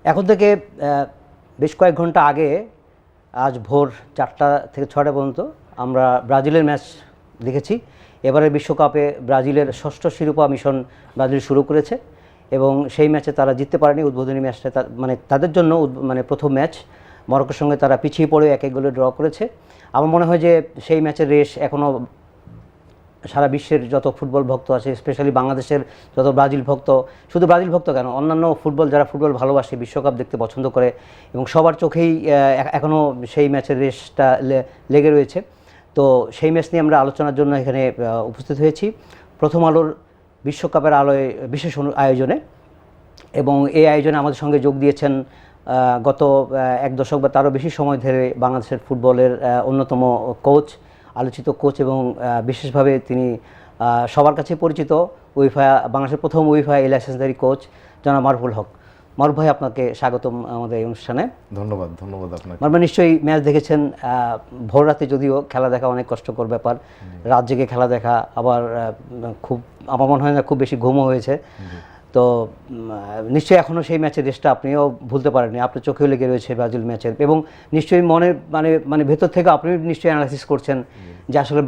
এখন থেকে বেশ কয়েক ঘন্টা আগে আজ ভোর 4টা থেকে 6টা পর্যন্ত আমরা ব্রাজিলের ম্যাচ দেখেছি। এবারের বিশ্বকাপে ব্রাজিলের ষষ্ঠ শিরোপা মিশন ব্রাজিল শুরু করেছে এবং সেই ম্যাচে তারা জিততে পারেনি। উদ্বোধনী ম্যাচটা মানে তাদের জন্য মানে প্রথম ম্যাচ মরক্কোর সঙ্গে তারা পিছিয়ে পড়ে 1-1 গোলে ড্র করেছে। আমার মনে হয় যে সেই ম্যাচের রেশ এখনও সারা বিশ্বের যত ফুটবল ভক্ত আছে, স্পেশালি বাংলাদেশের যত ব্রাজিল ভক্ত, শুধু ব্রাজিল ভক্ত কেন, অন্যান্য যারা ফুটবল ভালোবাসে, বিশ্বকাপ দেখতে পছন্দ করে এবং সবার চোখেই এখনও সেই ম্যাচের রেশটা লেগে রয়েছে। তো সেই ম্যাচ নিয়ে আমরা আলোচনার জন্য এখানে উপস্থিত হয়েছি প্রথম আলোর বিশ্বকাপের আলোয় বিশেষ আয়োজনে। এবং এই আয়োজনে আমাদের সঙ্গে যোগ দিয়েছেন গত 1 দশক বা তারও বেশি সময় ধরে বাংলাদেশের ফুটবলের অন্যতম কোচ, আলোচিত কোচ এবং বিশেষভাবে তিনি সবার কাছে পরিচিত বাংলাদেশের প্রথম উইফা এ লাইসেন্সধারী কোচ জনাব মারুফুল হক। মারুফ ভাই, আপনাকে স্বাগতম আমাদের এই অনুষ্ঠানে। ধন্যবাদ আপনাকে। মারুফ, নিশ্চয়ই ম্যাচ দেখেছেন। ভোর রাতে যদিও খেলা দেখা অনেক কষ্টকর ব্যাপার, রাত জেগে খেলা দেখা, আবার খুব আমার মনে হয় না খুব বেশি ঘুমও হয়েছে। তো নিশ্চয়ই এখনও সেই ম্যাচের রেশটা আপনিও ভুলতে পারেননি, আপনার চোখেও লেগে রয়েছে ব্রাজিল ম্যাচের, এবং নিশ্চয়ই মনের মানে ভেতর থেকে আপনি নিশ্চয়ই অ্যানালাইসিস করছেন যে আসলে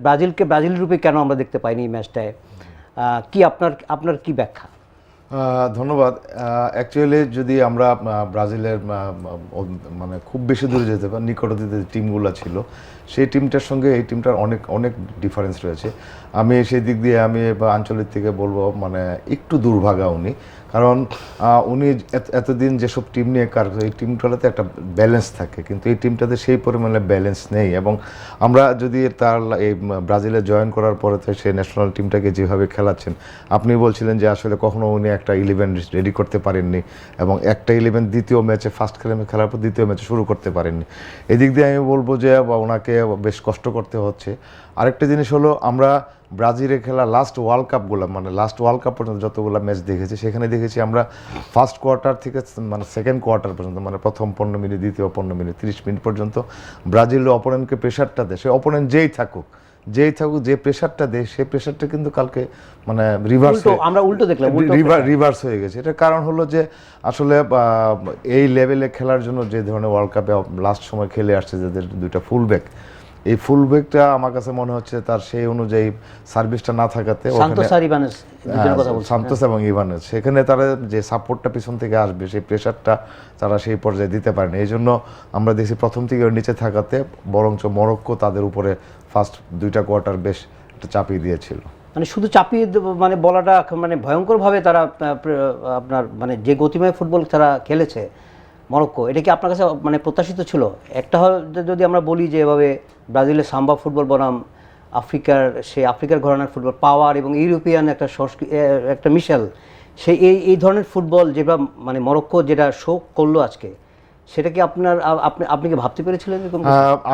ব্রাজিলকে ব্রাজিল রূপে কেন আমরা দেখতে পাইনি এই ম্যাচটায়। কি আপনার কি ব্যাখ্যা? ধন্যবাদ। অ্যাকচুয়ালি যদি আমরা ব্রাজিলের মানে খুব বেশি দূরে যেতে পারি, নিকটবর্তী টিমগুলো ছিল সেই টিমটার সঙ্গে এই টিমটার অনেক অনেক ডিফারেন্স রয়েছে। আমি সেই দিক দিয়ে আমি আঞ্চলিক থেকে বলবো মানে একটু দুর্ভাগা উনি, কারণ উনি এতদিন যেসব টিম নিয়ে এই টিমগুলোতে একটা ব্যালেন্স থাকে, কিন্তু এই টিমটাতে সেই পরিমাণে ব্যালেন্স নেই। এবং আমরা যদি তার এই ব্রাজিলে জয়েন করার পরে সেই ন্যাশনাল টিমটাকে যেভাবে খেলাচ্ছেন, আপনি বলছিলেন যে আসলে কখনো উনি একটা 11 রেডি করতে পারেননি এবং একটা 11 দ্বিতীয় ম্যাচে ফার্স্ট খেলার পর দ্বিতীয় ম্যাচে শুরু করতে পারেননি। এদিক দিয়ে আমি বলবো যে ওনাকে বেশ কষ্ট করতে হচ্ছে। আরেকটা জিনিস হলো, আমরা ব্রাজিলে খেলা লাস্ট ওয়ার্ল্ড কাপগুলো মানে লাস্ট ওয়ার্ল্ড কাপ পর্যন্ত যতগুলো ম্যাচ দেখেছি, সেখানে দেখেছি আমরা ফার্স্ট কোয়ার্টার থেকে মানে সেকেন্ড কোয়ার্টার পর্যন্ত, মানে প্রথম 15 মিনিট, দ্বিতীয় 15 মিনিট, 30 মিনিট পর্যন্ত ব্রাজিল অপোনেন্টকে প্রেশারটা দেয়। সে অপোনেন্ট যেই থাকুক যে প্রেশারটা দেয়, সেই প্রেশারটা কিন্তু কালকে মানে রিভার্স হয়ে গেছে। এটার কারণ হলো যে আসলে এই লেভেলে খেলার জন্য যে ধরনের ওয়ার্ল্ড কাপে লাস্ট সময় খেলে আসছে যাদের দুইটা ফুলব্যাক, এই ফুলব্যাকটা আমার কাছে মনে হচ্ছে তার সেই অনুযায়ী সার্ভিসটা না থাকাতে সান্তোস এবং ইভানেজ, সেখানে তারা যে সাপোর্টটা পিছন থেকে আসবে সেই প্রেশারটা তারা সেই পর্যায়ে দিতে পারেনি। এই জন্য আমরা দেখছি প্রথম থেকে নিচে থাকাতে বরঞ্চ মরক্কো তাদের উপরে ফার্স্ট 2টা কোয়ার্টার বেশ একটা চাপিয়ে দিয়েছিল। মানে শুধু চাপিয়ে মানে বলাটা মানে ভয়ঙ্করভাবে তারা আপনার মানে যে গতিময় ফুটবল তারা খেলেছে মরক্কো, এটা কি আপনার কাছে মানে প্রত্যাশিত ছিল? একটা যদি আমরা বলি যে এভাবে ব্রাজিলের সাম্বা ফুটবল বনাম আফ্রিকার ঘরানার ফুটবল, পাওয়ার এবং ইউরোপিয়ান একটা মিশেল, সেই এই ধরনের ফুটবল যেটা মানে মরক্কো যেটা শো করলো আজকে, সেটা কি আপনি কি ভাবতে পেরেছিলেন?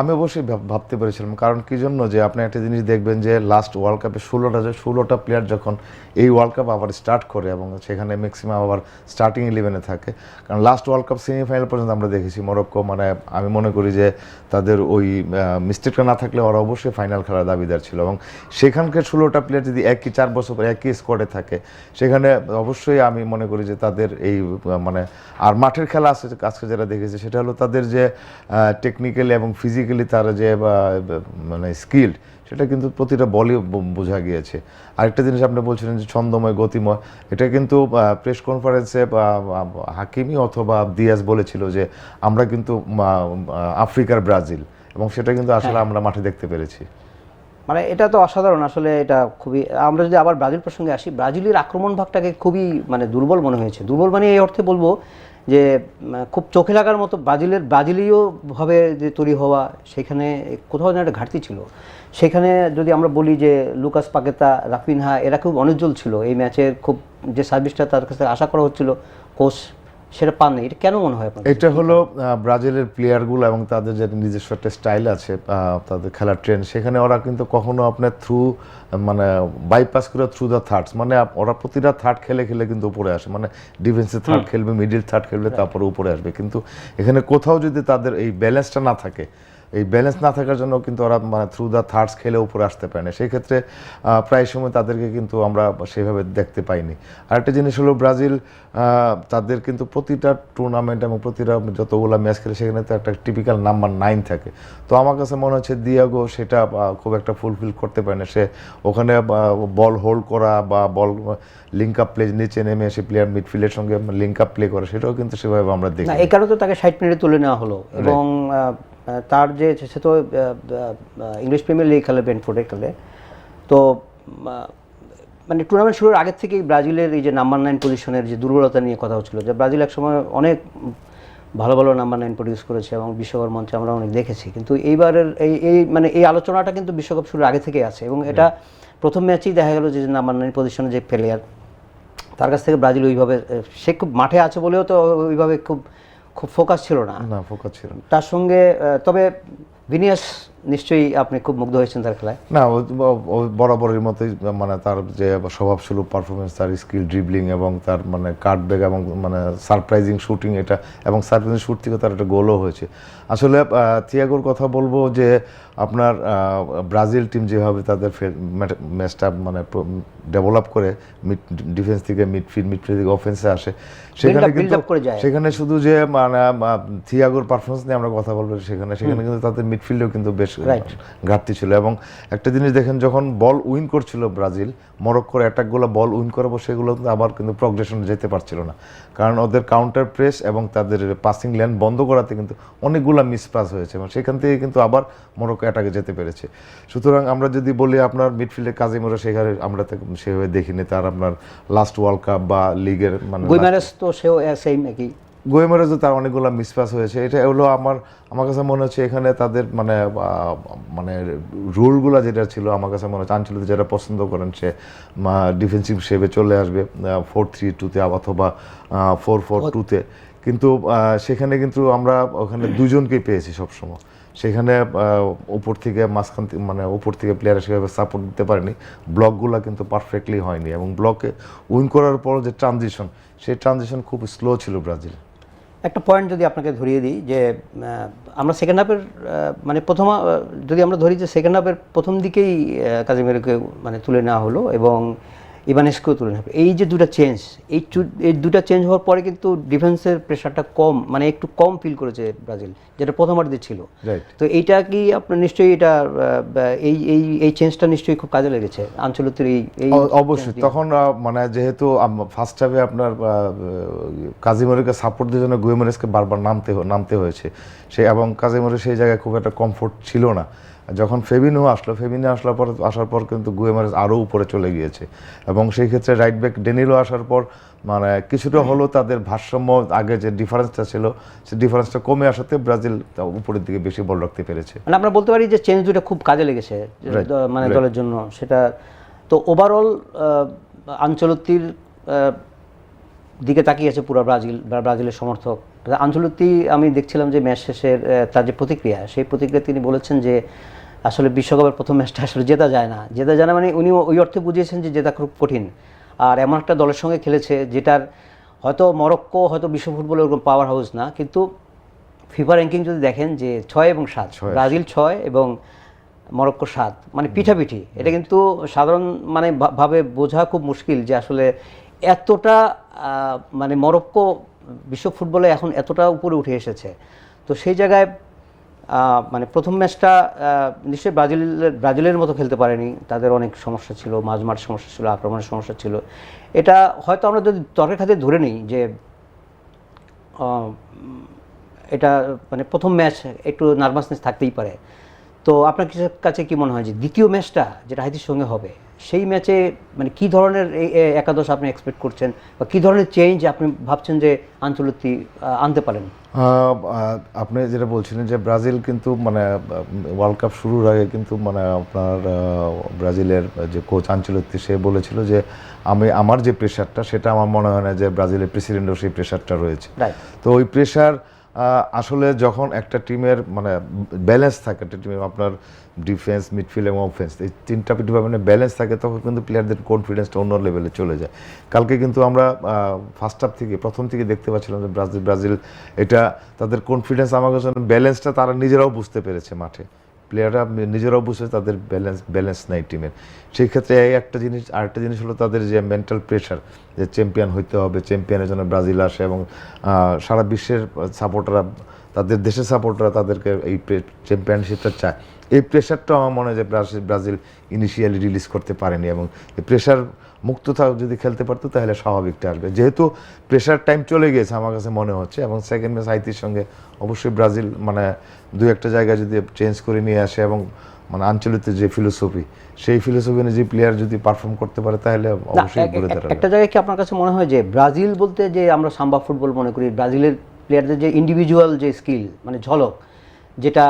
আমি অবশ্যই ভাবতে পেরেছিলাম। কারণ কি জন্য, যে আপনি একটা জিনিস দেখবেন যে লাস্ট ওয়ার্ল্ড কাপে 16টা প্লেয়ার যখন এই ওয়ার্ল্ড কাপ আবার স্টার্ট করে এবং সেখানে ম্যাক্সিমাম আবার স্টার্টিং 11-এ থাকে। কারণ লাস্ট ওয়ার্ল্ড কাপ সেমিফাইনাল পর্যন্ত আমরা দেখেছি মরক্কো, মানে আমি মনে করি যে তাদের ওই মিস্টেকটা না থাকলে ওরা অবশ্যই ফাইনাল খেলার দাবিদার ছিল। এবং সেখানকার 16টা প্লেয়ার যদি 4 বছর পর একই স্কোয়াডে থাকে, সেখানে অবশ্যই আমি মনে করি যে তাদের এই মানে আর মাঠের খেলা আছে আজকে যারা দেখেছি, সেটা হলো তাদের যে টেকনিক্যালি এবং ফিজিক্যালি তারা যে মানে স্কিল্ড, সেটা কিন্তু প্রতিটা বলই বোঝা গিয়েছে। আরেকটা জিনিস আপনি বলছিলেন যে ছন্দময়, গতিময়, এটা কিন্তু প্রেস কনফারেন্সে হাকিমি অথবা দিয়াজ বলেছিল যে আমরা কিন্তু আফ্রিকার ব্রাজিল, এবং সেটা কিন্তু আসলে আমরা মাঠে দেখতে পেরেছি। মানে এটা তো অসাধারণ আসলে। এটা খুবই, আমরা যদি আবার ব্রাজিল প্রসঙ্গে আসি, ব্রাজিলের আক্রমণ ভাগটাকে খুবই মানে দুর্বল মনে হয়েছে। দুর্বল মানে এই অর্থে বলবো যে খুব চোখে লাগার মতো ব্রাজিলীয়ভাবে যে তৈরি হওয়া, সেখানে কোথাও যেন একটা ঘাটতি ছিল। সেখানে যদি আমরা বলি যে লুকাস পাকেতা, রাফিনহা, এরা খুব অনুজ্জ্বল ছিল এই ম্যাচের, খুব যে সার্ভিসটা তার কাছে আশা করা হচ্ছিল কোচ সেটা পাননি। এটা কেন মনে হয়? এটা হলো ব্রাজিলের প্লেয়ারগুলো এবং তাদের যে নিজস্ব একটা স্টাইল আছে, তাদের খেলার ট্রেন্ড, সেখানে ওরা কিন্তু কখনো আপনার মানে বাইপাস করে থ্রু দ্য থার্ডস, মানে ওরা প্রতিটা থার্ড খেলে কিন্তু উপরে আসে, মানে ডিফেন্সে থার্ড খেলবে, মিডিল থার্ড খেলবে, তারপরে উপরে আসবে। কিন্তু এখানে কোথাও যদি তাদের এই ব্যালেন্সটা না থাকে, এই ব্যালেন্স না থাকার জন্য কিন্তু ওরা মানে থ্রু দ্য থার্ডস খেলে উপরে আসতে পারে না। সেই ক্ষেত্রে প্রায় সময় তাদেরকে কিন্তু আমরা সেভাবে দেখতে পাইনি। আরেকটা জিনিস হলো ব্রাজিল তাদের কিন্তু প্রতিটা টুর্নামেন্ট এবং প্রতিটা যতগুলো ম্যাচ খেলে সেখানে তো একটা টিপিক্যাল নাম্বার 9 থাকে। তো আমার কাছে মনে হচ্ছে দিয়াগো সেটা খুব একটা ফুলফিল করতে পারে না। সে ওখানে বল হোল্ড করা বা বল লিঙ্ক আপ প্লে, নিচে নেমে এসে প্লেয়ার মিডফিল্ডের সঙ্গে লিঙ্ক আপ প্লে করে, সেটাও কিন্তু সেভাবে আমরা দেখি না। এই কারণে তো তাকে 60 মিনিটে তুলে নেওয়া হলো এবং তার যে সে তো ইংলিশ প্রিমিয়ার লিগ খেলে, ব্রেন্টফোর্ডে খেলে। তো মানে টুর্নামেন্ট শুরুর আগের থেকেই ব্রাজিলের এই যে নাম্বার 9 পজিশনের যে দুর্বলতা নিয়ে কথা হচ্ছিল, যে ব্রাজিল একসময় অনেক ভালো ভালো নাম্বার 9 প্রডিউস করেছে এবং বিশ্বকাপ মঞ্চে আমরা অনেক দেখেছি। কিন্তু এইবারের এই মানে এই আলোচনাটা কিন্তু বিশ্বকাপ শুরুর আগে থেকেই আছে এবং এটা প্রথম ম্যাচেই দেখা গেল যে নাম্বার 9 পজিশনে যে প্লেয়ার, তার কাছ থেকে ব্রাজিল ওইভাবে, সে খুব মাঠে আছে বলেও তো ওইভাবে খুব ফোকাস ছিল না, ফোকাস ছিল না তার সঙ্গে। তবে ভিনিয়াস নিশ্চয়ই আপনি খুব মুগ্ধ হয়েছেন তার খেলায়। না, ও বরাবরের মতোই মানে তার যে স্বভাবসুলভ পারফরমেন্স, তার স্কিল ড্রিবলিং এবং তার মানে কাটব্যাক এবং মানে সারপ্রাইজিং শুটিং, এটা এবং সারপ্রাইজিং শুট থেকে তার একটা গোলও হয়েছে। আসলে থিয়াগোর কথা বলবো যে আপনার ব্রাজিল টিম যেভাবে তাদের ম্যাচটা মানে ডেভেলপ করে ডিফেন্স থেকে মিডফিল্ড থেকে অফেন্সে আসে, সেখানে কিন্তু সেখানে শুধু যে মানে থিয়াগোর পারফরমেন্স নিয়ে আমরা কথা বলবো, সেখানে কিন্তু তাদের মিডফিল্ডেও কিন্তু বেশ ঘাটতি ছিল। এবং একটা জিনিস দেখেন, যখন বল উইন করছিল ব্রাজিল, মরক্কোর অ্যাটাকগুলো বল উইন করাবো, সেগুলো আবার কিন্তু প্রগ্রেশনে যেতে পারছিল না, কারণ ওদের কাউন্টার প্রেস এবং তাদের পাসিং লেন বন্ধ করাতে কিন্তু অনেকগুলো মিস পাস হয়েছে এবং সেখান থেকে কিন্তু আবার মরক্কো অ্যাটাকে যেতে পেরেছে। সুতরাং আমরা যদি বলি আপনার মিডফিল্ডের কাজিমোরা, সেখানে আমরা সেভাবে দেখিনি তার আপনার লাস্ট ওয়ার্ল্ড কাপ বা লিগের মানে গুইমারেস তো সেও সেম একই, গোয়েমারেজও তার অনেকগুলো মিসপাস হয়েছে। এটা হলো আমার কাছে মনে হচ্ছে এখানে তাদের মানে মানে রুলগুলো যেটা ছিল, আমার কাছে মনে হচ্ছে আঞ্চলিক যেটা পছন্দ করেন সে ডিফেন্সিভ শেপে চলে আসবে 4-3-2-তে অথবা 4-4-2-তে, কিন্তু সেখানে কিন্তু আমরা ওখানে দুজনকেই পেয়েছি সবসময়। সেখানে উপর থেকে মাঝখান মানে উপর থেকে প্লেয়ার সেভাবে সাপোর্ট দিতে পারেনি, ব্লকগুলো কিন্তু পারফেক্টলি হয়নি এবং ব্লকে উইন করার পর যে ট্রানজিশন, সেই ট্রানজিশন খুব স্লো ছিল ব্রাজিল। একটা পয়েন্ট যদি আপনাকে ধরিয়ে দিই যে আমরা সেকেন্ড হাফের মানে যদি আমরা ধরি যে সেকেন্ড হাফের প্রথম দিকেই কাজিমেরোকে মানে তুলে নেওয়া হলো এবং ইভানেস্কেও তুলে নেওয়া হলো। এই যে দুটা চেঞ্জ, এই দুটা চেঞ্জ হওয়ার পরে কিন্তু ডিফেন্সের প্রেশারটা কম, মানে একটু কম ফিল করেছে ব্রাজিল, যেটা প্রথমার্ধে ছিল। তো এইটা কি আপনার নিশ্চয়ই এটা এই চেঞ্জটা নিশ্চয়ই খুব কাজে লেগেছে আঞ্চলিকের এই অবশ্যই। তখন মানে যেহেতু ফার্স্ট হাফে আপনার কাজিমেরোকে সাপোর্ট দেওয়ার জন্য গুইমারেজকে বারবার নামতে হয়েছে এবং কাজিমেরো সেই জায়গায় খুব একটা কমফোর্ট ছিল না। যখন ফেবিনো আসার পর কিন্তু গুইমারেজ আরও উপরে চলে গিয়েছে এবং সেই ক্ষেত্রে রাইট ব্যাক ডেনিলো আসার পর মানে কিছুটা হলো তাদের ভারসাম্য, আগে যে ডিফারেন্সটা ছিল সেই ডিফারেন্সটা কমে আসাতে ব্রাজিল উপরের দিকে বেশি বল রাখতে পেরেছে। মানে আমরা বলতে পারি যে চেঞ্জ দুটো খুব কাজে লেগেছে মানে দলের জন্য। সেটা তো ওভারঅল আঞ্চলিকের দিকে তাকিয়ে আছে পুরো ব্রাজিলের সমর্থক। আঞ্চলিক আমি দেখছিলাম যে ম্যাচ শেষের তার যে প্রতিক্রিয়া, সেই প্রতিক্রিয়া তিনি বলেছেন যে আসলে বিশ্বকাপের প্রথম ম্যাচটা আসলে জেতা যায় না মানে উনি ওই অর্থে বুঝিয়েছেন যে জেতা খুব কঠিন। আর এমন একটা দলের সঙ্গে খেলেছে যেটার হয়তো মরক্কো হয়তো বিশ্ব ফুটবলের ওরকম পাওয়ার হাউস না, কিন্তু ফিফা র্যাঙ্কিং যদি দেখেন যে 6 এবং 7, ব্রাজিল 6 এবং মরক্কো 7, মানে পিঠাপিঠি। এটা কিন্তু সাধারণ মানে ভাবে বোঝা খুব মুশকিল যে আসলে এতটা মানে মরক্কো বিশ্ব ফুটবলে এখন এতটা উপরে উঠে এসেছে। তো সেই জায়গায় মানে প্রথম ম্যাচটা নিশ্চয়ই ব্রাজিলের মতো খেলতে পারেনি, তাদের অনেক সমস্যা ছিল, মাঝমাঠ সমস্যা ছিল, আক্রমণের সমস্যা ছিল। এটা হয়তো আমরা যদি তর্কের খাতে ধরে নিই যে এটা মানে প্রথম ম্যাচ একটু নার্ভাসনেস থাকতেই পারে। তো আপনার কাছে কি মনে হয় যে দ্বিতীয় ম্যাচটা যেটা হাইতির সঙ্গে হবে, সেই ম্যাচে মানে কী ধরনের একাদশ আপনি এক্সপেক্ট করছেন বা কী ধরনের চেঞ্জ আপনি ভাবছেন যে আঞ্চলিক আনতে পারেন? আপনি যেটা বলছিলেন যে ব্রাজিল কিন্তু মানে ওয়ার্ল্ড কাপ শুরুর আগে কিন্তু মানে আপনার ব্রাজিলের যে কোচ আঞ্চলিক, সে বলেছিল যে আমার যে প্রেশারটা, সেটা আমার মনে হয় না যে ব্রাজিলের প্রেসিডেন্টও সেই প্রেশারটা রয়েছে। তো ওই প্রেশার আসলে যখন একটা টিমের মানে ব্যালেন্স থাকে, একটা টিমের আপনার ডিফেন্স, মিডফিল্ড এবং অফেন্স, এই তিনটা ডিপার্টমেন্টে ব্যালেন্স থাকে, তখন কিন্তু প্লেয়ারদের কনফিডেন্সটা অন্য লেভেলে চলে যায়। কালকে কিন্তু আমরা ফার্স্ট হাফ থেকে প্রথম থেকে দেখতে পাচ্ছিলাম যে ব্রাজিল এটা তাদের কনফিডেন্স, আমার কাছে ব্যালেন্সটা তারা নিজেরাও বুঝতে পেরেছে মাঠে, প্লেয়াররা নিজেরাও বুঝে তাদের ব্যালেন্স নাই টিমের। সেই ক্ষেত্রে এই একটা জিনিস, আরেকটা জিনিস হলো তাদের যে মেন্টাল প্রেশার, যে চ্যাম্পিয়ন হইতে হবে, চ্যাম্পিয়নের জন্য ব্রাজিল আসে এবং সারা বিশ্বের সাপোর্টাররা, তাদের দেশের সাপোর্টাররা তাদেরকে এই চ্যাম্পিয়নশিপটা চায়। এই প্রেশারটাও আমার মনে হয় যে ব্রাজিল ইনিশিয়ালি রিলিজ করতে পারেনি, এবং এই প্রেশার মুক্ত যদি খেলতে পারতো তাহলে স্বাভাবিকটা আসবে। যেহেতু প্রেশার টাইম চলে গিয়েছে আমার কাছে মনে হচ্ছে, এবং সেকেন্ড ম্যাচ হাইতির সঙ্গে অবশ্যই ব্রাজিল মানে দুই একটা জায়গায় যদি চেঞ্জ করে নিয়ে আসে, এবং মানে আঞ্চলিক যে ফিলোসফি, সেই ফিলোসফি অনুযায়ী প্লেয়ার যদি পারফর্ম করতে পারে তাহলে অবশ্যই ঘুরে দাঁড়াবে। একটা জায়গায় কি আপনার কাছে মনে হয় যে ব্রাজিল বলতে যে আমরা সাম্বা ফুটবল মনে করি, ব্রাজিলের প্লেয়ারদের যে ইন্ডিভিজুয়াল যে স্কিল, মানে ঝলক, যেটা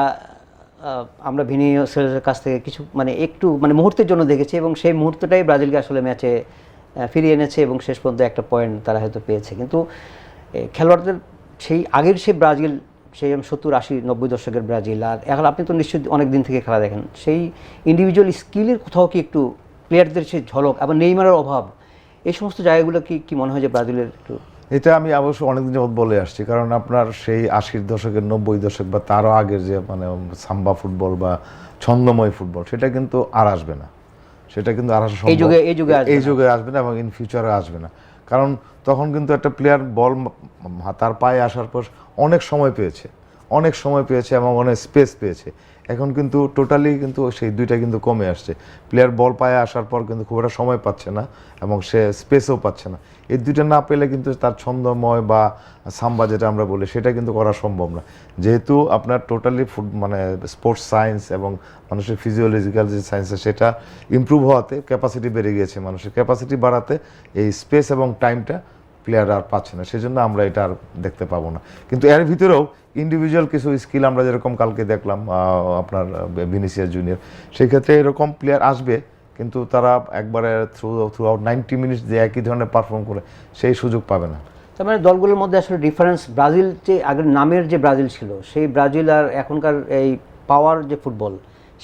আমরা ভিনিসিয়াসের কাছ থেকে কিছু মানে একটু মানে মুহূর্তের জন্য দেখেছি, এবং সেই মুহূর্তটাই ব্রাজিলকে আসলে ম্যাচে ফিরিয়ে এনেছে, এবং শেষ পর্যন্ত একটা পয়েন্ট তারা হয়তো পেয়েছে। কিন্তু খেলোয়াড়দের সেই আগের সেই ব্রাজিল, সেই 70-80-90 দশকের ব্রাজিল, আর এখন আপনি তো নিশ্চয়ই অনেক দিন থেকে খেলা দেখেন, সেই ইন্ডিভিজুয়াল স্কিলের কোথাও কি একটু প্লেয়ারদের সেই ঝলক, আবার নেইমারের অভাব, এই সমস্ত জায়গাগুলো কি মনে হয় যে ব্রাজিলের একটু? এটা আমি অবশ্য অনেকদিন যাবত বলে আসছি, কারণ আপনার সেই 80-র দশকের 90 দশক বা তারও আগের যে মানে সাম্বা ফুটবল বা ছন্দময় ফুটবল, সেটা কিন্তু আর আসবে না। সেটা কিন্তু আর আসা এই যুগে আসবে না, এবং ইন ফিউচারে আসবে না। কারণ তখন কিন্তু একটা প্লেয়ার বল তার পায়ে আসার পর অনেক সময় পেয়েছে এবং অনেক স্পেস পেয়েছে। এখন কিন্তু টোটালি কিন্তু সেই দুইটা কিন্তু কমে আসছে। প্লেয়ার বল পায়ে আসার পর কিন্তু খুব একটা সময় পাচ্ছে না, এবং সে স্পেসও পাচ্ছে না। এই দুইটা না পেলে কিন্তু তার ছন্দময় বা সাম্বা যেটা আমরা বলি, সেটা কিন্তু করা সম্ভব না। যেহেতু আপনার টোটালি মানে স্পোর্টস সায়েন্স এবং মানুষের ফিজিওলজিক্যাল যে সায়েন্স, সেটা ইমপ্রুভ হওয়াতে ক্যাপাসিটি বেড়ে গিয়েছে। মানুষের ক্যাপাসিটি বাড়াতে এই স্পেস এবং টাইমটা প্লেয়ার আর পাচ্ছে না, সেজন্য আমরা এটা আর দেখতে পাবো না। কিন্তু এর ভিতরেও ইন্ডিভিজুয়াল কিছু স্কিল আমরা যেরকম কালকে দেখলাম আপনার ভিনিসিয়াস জুনিয়র, সেই ক্ষেত্রে এরকম প্লেয়ার আসবে, কিন্তু তারা একবারে থ্রু আউট 90 মিনিটস যে একই ধরনের পারফর্ম করে সেই সুযোগ পাবে না। তার মানে দলগুলোর মধ্যে আসলে ডিফারেন্স, ব্রাজিল যে আগের নামের যে ব্রাজিল ছিল, সেই ব্রাজিল আর এখনকার এই পাওয়ার যে ফুটবল,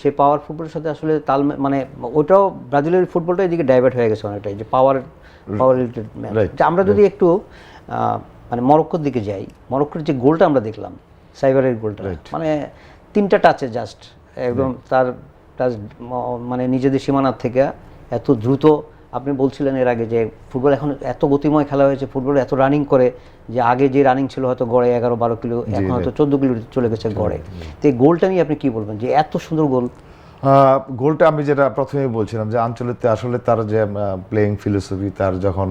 সেই পাওয়ার ফুটবলের সাথে আসলে তাল মানে ওটাও ব্রাজিলের ফুটবলটা এদিকে ডাইভার্ট হয়ে গেছে অনেকটাই, যে পাওয়ার রিলেটেড ম্যাচ। আমরা যদি একটু মানে মরক্কোর দিকে যাই, মরক্কোর যে গোলটা আমরা দেখলাম, সাইবারের গোলটা, মানে 3টা টাচে জাস্ট একদম তার টাচ, মানে নিজেদের সীমানার থেকে এত দ্রুত। আপনি বলছিলেন এর আগে যে ফুটবল এখন এত গতিময় খেলা হয়েছে, ফুটবল এত রানিং করে, যে আগে যে রানিং ছিল হয়তো গড়ে 11-12 কিলো, এখন হয়তো 14 কিলো চলে গেছে গড়ে। তো এই গোলটা নিয়ে আপনি কি বলবেন, যে এত সুন্দর গোল? গোলটা আমি যেটা প্রথমেই বলছিলাম, যে আঞ্চলিকতে আসলে তার যে প্লেয়িং ফিলোসফি, তার যখন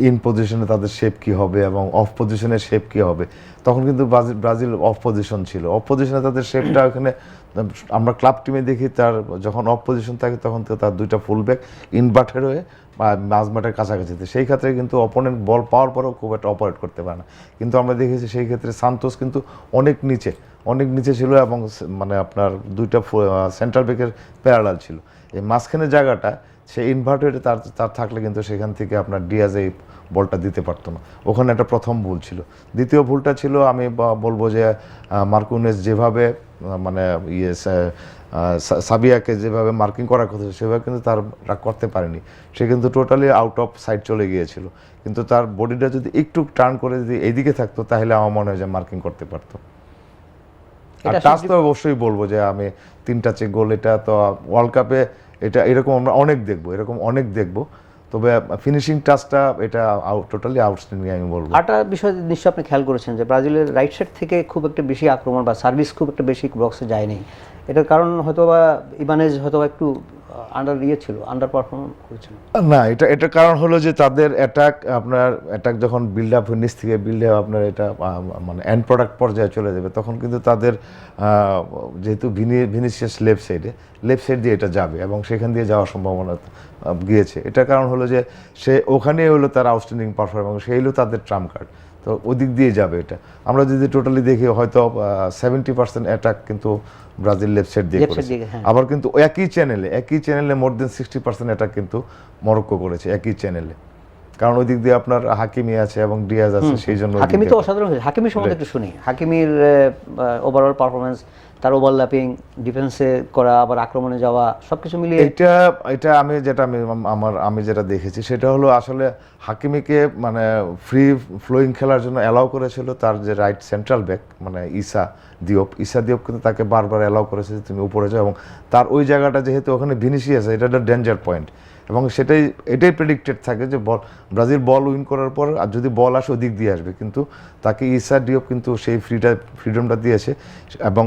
ইন পজিশনে তাদের শেপ কি হবে এবং অফ পজিশনের শেপ কি হবে, তখন কিন্তু ব্রাজিল অফ পজিশন ছিল। অফ পজিশনে তাদের শেপটা ওখানে আমরা ক্লাব টিমে দেখি, তার যখন অফ পজিশন থাকে তখন তো তার দুইটা ফুল ব্যাক ইনভার্টেড হয়ে বা মাঝমাঠের কাছাকাছিতে, সেই ক্ষেত্রে কিন্তু অপোনেন্ট বল পাওয়ার পরেও খুব একটা অপারেট করতে পারে না। কিন্তু আমরা দেখেছি সেই ক্ষেত্রে সান্তোস কিন্তু অনেক নিচে ছিল, এবং মানে আপনার দুইটা সেন্ট্রাল ব্যাকের প্যারালাল ছিল। এই মাঝখানের জায়গাটা সে ইনভার্টেড তার থাকলে কিন্তু সেখান থেকে আপনার ডিয়াজ এই বলটা দিতে পারতো না। ওখানে একটা প্রথম ভুল ছিল। দ্বিতীয় ভুলটা ছিল, আমি বলবো যে মার্কুনেস যেভাবে মানে সাবিয়াকে যেভাবে মার্কিং করার কথা সেভাবে কিন্তু তার করতে পারেনি। সে কিন্তু টোটালি আউট অফ সাইড চলে গিয়েছিল, কিন্তু তার বডিটা যদি একটু টার্ন করে যদি এইদিকে থাকতো তাহলে আমার মনে হয় যে মার্কিং করতে পারতো। আর টাচ তো অবশ্যই বলবো যে আমি 3টা চেক গোল, এটা তো ওয়ার্ল্ড কাপে এটা এরকম আমরা অনেক দেখবো, তবে ফিনিশিং টাচটা এটা টোটালি আউটস্ট্যান্ডিং আমি বলবো। আরেকটা বিষয় নিশ্চয়ই আপনি খেয়াল করেছেন যে ব্রাজিলের রাইট সাইড থেকে খুব একটা বেশি আক্রমণ বা সার্ভিস খুব একটা বেশি বক্সে যায়নি। এটার কারণ হয়তো বা ইবানেজ হয়তো একটু আন্ডার পারফর্ম করেছিল না। এটা কারণ হলো যে তাদের অ্যাটাক যখন বিল্ড আপ নিচ থেকে বিল্ড আপ আপনার এটা মানে এন্ড প্রোডাক্ট পর্যায়ে চলে যাবে, তখন কিন্তু তাদের যেহেতু ভিনিসিয়াস লেফট সাইড দিয়ে এটা যাবে, এবং সেখান দিয়ে যাওয়ার সম্ভাবনা গিয়েছে। এটার কারণ হলো যে সে ওখানেই হলো তার আউটস্ট্যান্ডিং পারফরম্যান্স, এবং সেই হলো তাদের ট্রাম্প কার্ড, তো ওই দিক দিয়ে যাবে এটা। আমরা যদি টোটালি দেখি হয়তো 70% অ্যাটাক কিন্তু ব্রাজিল লেফট সাইড দিয়ে করেছে, আবার কিন্তু একই চ্যানেলে মোর দেন 60% অ্যাটাক কিন্তু মরক্কো করেছে একই চ্যানেলে। কারণ ওই দিক দিয়ে আপনার হাকিমি আছে এবং ডিয়াজ আছে, সেই জন্য হাকিমি তো অসাধারণ হয়েছে। হাকিমির সম্বন্ধে একটু শুনি, হাকিমির ওভারঅল পারফরমেন্স, তার ওভারল্যাপিং, ডিফেন্সে করা, আবার আক্রমণে যাওয়া, সবকিছু মিলিয়ে এটা আমি যেটা দেখেছি সেটা হলো আসলে হাকিমিকে মানে ফ্রি ফ্লোয়িং খেলার জন্য অ্যালাউ করেছিল তার যে রাইট সেন্ট্রাল ব্যাক মানে ঈসা দিওপ কিন্তু তাকে বারবার অ্যালাউ করেছে যে তুমি উপরে যাও, এবং তার ওই জায়গাটা যেহেতু ওখানে ভিনিসিয়াস, এটা একটা ডেঞ্জার পয়েন্ট, এবং এটাই প্রেডিক্টেড থাকে যে ব্রাজিল বল উইন করার পর আর যদি বল আসে ওই দিক দিয়ে আসবে, কিন্তু তাকে ঈসা দিওপ কিন্তু সেই ফ্রিডমটা দিয়েছে, এবং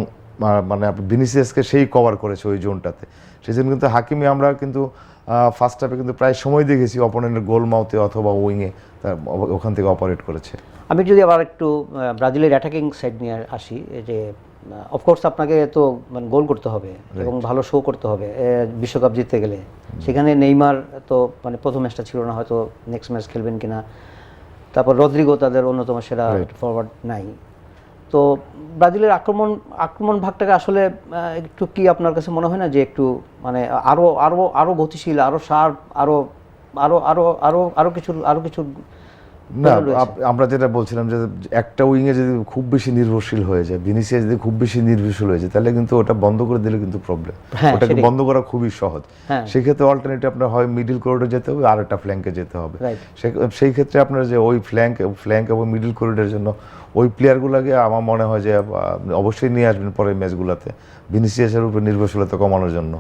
মানে ভিনিসিয়াসকে সেই কভার করেছে ওই জোনটাতে। সেই জন্য কিন্তু হাকিমি আমরা কিন্তু ফার্স্ট হাফে কিন্তু প্রায় সময় দেখেছি অপোনেন্টের গোল মাউথে অথবা উইংয়ে ওখান থেকে অপারেট করেছে। আমি যদি আবার একটু ব্রাজিলের অ্যাটাকিং সাইড নিয়ে আসি, যে অফকোর্স আপনাকে তো মানে গোল করতে হবে এবং ভালো শো করতে হবে বিশ্বকাপ জিততে গেলে। সেখানে নেইমার তো মানে প্রথম ম্যাচটা ছিল না, হয়তো নেক্সট ম্যাচ খেলবেন কিনা। তারপর রদ্রিগো তাদের অন্যতম সেরা ফরওয়ার্ড নাই। তো ব্রাজিলের আক্রমণ ভাগটাকে আসলে একটু কি আপনার কাছে মনে হয় না যে একটু মানে আরো আরো আরো গতিশীল, আরো শার্প, আরো আরো আরো আরো আরো কিছু না, আমরা যেটা বলছিলাম যে একটা উইংয়ে যদি খুব বেশি নির্ভরশীল হয়ে যায়, ভিনিসিয়াস যদি খুব বেশি নির্ভরশীল হয়ে যায়, তাহলে কিন্তু ওটা বন্ধ করে দিলে কিন্তু প্রবলেম। ওটাকে বন্ধ করা খুবই সহজ। সেক্ষেত্রে অল্টারনেটিভ আপনার হয় মিডল করিডোরে যেতে হবে, আর একটা ফ্ল্যাঙ্কে যেতে হবে। সেই ক্ষেত্রে আপনার যে ওই ফ্ল্যাঙ্ক এবং মিডল করিডোরের জন্য ওই প্লেয়ারগুলোকে আমার মনে হয় যে অবশ্যই নিয়ে আসবেন পরের ম্যাচগুলোতে ভিনিসিয়াসের উপর নির্ভরশীলতা কমানোর জন্য।